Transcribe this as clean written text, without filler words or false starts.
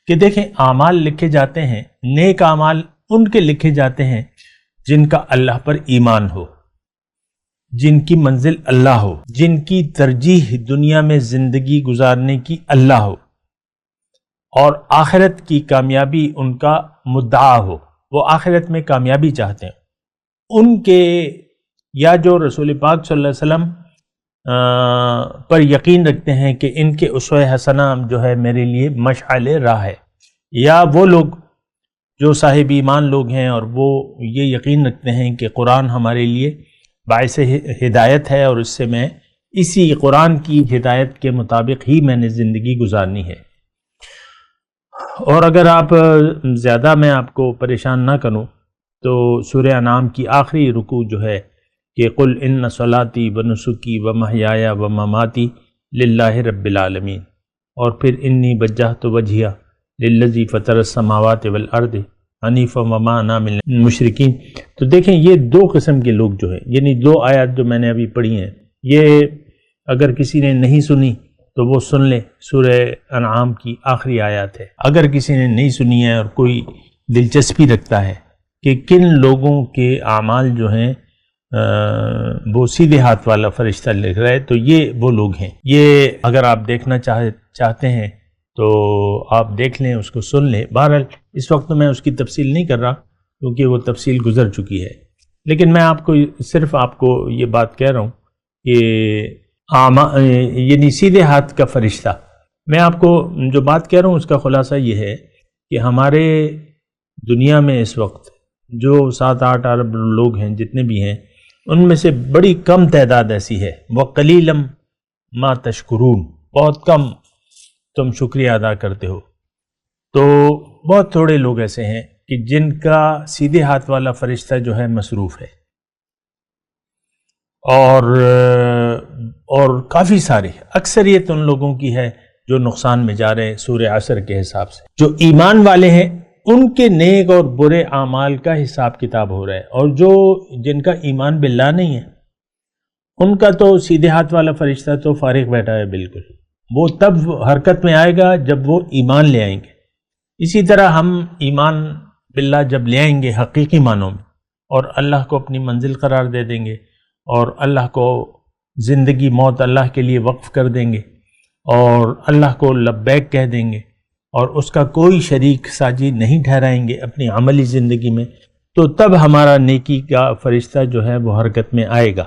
کہ دیکھیں اعمال لکھے جاتے ہیں، نیک اعمال ان کے لکھے جاتے ہیں جن کا اللہ پر ایمان ہو، جن کی منزل اللہ ہو، جن کی ترجیح دنیا میں زندگی گزارنے کی اللہ ہو، اور آخرت کی کامیابی ان کا مدعا ہو، وہ آخرت میں کامیابی چاہتے ہیں، ان کے یا جو رسول پاک صلی اللہ علیہ وسلم پر یقین رکھتے ہیں کہ ان کے اسوہ حسنہ جو ہے میرے لیے مشعل راہ ہے، یا وہ لوگ جو صاحب ایمان لوگ ہیں اور وہ یہ یقین رکھتے ہیں کہ قرآن ہمارے لیے باعث ہدایت ہے اور اس سے میں اسی قرآن کی ہدایت کے مطابق ہی میں نے زندگی گزارنی ہے۔ اور اگر آپ زیادہ میں آپ کو پریشان نہ کروں تو سورہ انعام کی آخری رکوع جو ہے کہ قل ان صلاتی و نسکی و محیایا و مماتی للہ رب العالمین، اور پھر انی وجہت وجہیہ للذی فطر السماوات والارض حنیفا وما انا من المشرکین۔ تو دیکھیں یہ دو قسم کے لوگ جو ہیں، یعنی دو آیات جو میں نے ابھی پڑھی ہیں، یہ اگر کسی نے نہیں سنی تو وہ سن لے، سورہ انعام کی آخری آیات ہے۔ اگر کسی نے نہیں سنی ہے اور کوئی دلچسپی رکھتا ہے کہ کن لوگوں کے اعمال جو ہیں وہ سیدھے ہاتھ والا فرشتہ لکھ رہا ہے، تو یہ وہ لوگ ہیں۔ یہ اگر آپ دیکھنا چاہتے ہیں تو آپ دیکھ لیں، اس کو سن لیں۔ بہرحال اس وقت میں اس کی تفصیل نہیں کر رہا کیونکہ وہ تفصیل گزر چکی ہے، لیکن میں آپ کو صرف آپ کو یہ بات کہہ رہا ہوں کہ یعنی سیدھے ہاتھ کا فرشتہ، میں آپ کو جو بات کہہ رہا ہوں اس کا خلاصہ یہ ہے کہ ہمارے دنیا میں اس وقت جو 7-8 ارب لوگ ہیں، جتنے بھی ہیں، ان میں سے بڑی کم تعداد ایسی ہے، وَقَلِيلًا مَا تَشْكُرُونَ، بہت کم تم شکریہ ادا کرتے ہو۔ تو بہت تھوڑے لوگ ایسے ہیں کہ جن کا سیدھے ہاتھ والا فرشتہ جو ہے مصروف ہے، اور کافی سارے، اکثریت ان لوگوں کی ہے جو نقصان میں جا رہے ہیں سورہ عصر کے حساب سے۔ جو ایمان والے ہیں ان کے نیک اور برے اعمال کا حساب کتاب ہو رہا ہے، اور جن کا ایمان باللہ نہیں ہے ان کا تو سیدھے ہاتھ والا فرشتہ تو فارغ بیٹھا ہے بالکل، وہ تب حرکت میں آئے گا جب وہ ایمان لے آئیں گے۔ اسی طرح ہم ایمان باللہ جب لے آئیں گے حقیقی معنوں میں، اور اللہ کو اپنی منزل قرار دے دیں گے، اور اللہ کو زندگی موت اللہ کے لیے وقف کر دیں گے، اور اللہ کو لبیک کہہ دیں گے، اور اس کا کوئی شریک ساجی نہیں ٹھہرائیں گے اپنی عملی زندگی میں، تو تب ہمارا نیکی کا فرشتہ جو ہے وہ حرکت میں آئے گا۔